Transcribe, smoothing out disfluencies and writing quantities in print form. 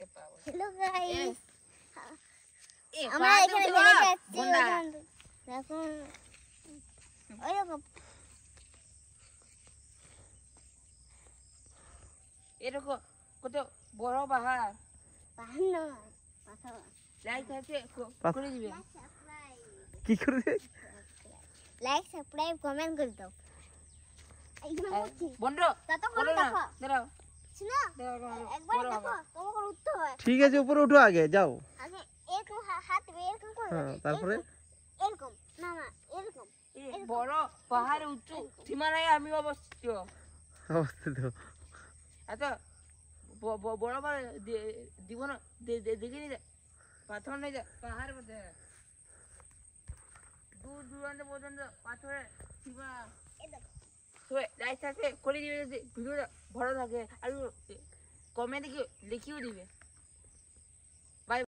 দেখতে পাবো। Hello guys, আমরা এখানে বেড়াতে যাচ্ছি। দেখুন ওইরকম এরকম কত বড় পাহাড়। পাহাড় না, পাথর। লাইক আছে করে দিবে। কি করে দিবে? লাইক সাবস্ক্রাইব কমেন্ট করে দাও। এইগুলো করছি বন্ধু তত করো করে না, দেখো দাঁড়াও শোনো একবার দেখো তোমাকে উঠতে হয় ঠিক আছে, উপরে উঠো আগে, যাও। আগে এরকম হাত এরকম করে হ্যাঁ, তারপরে এরকম না না এরকম এই বড় পাহাড়ে উঁচু সীমানায় আমি অবস্থিত। অবস্থিত। এত বড় বড় দিব না, দেখিনি পাথর নেই, পাহাড় মধ্যে দূর দূরান্ত পর্যন্ত পাথরের সীমা। লাইক থাকে করে দিবে, যদি ভিডিওটা ভালো থাকে আর কমেন্টে লিখিও দিবে।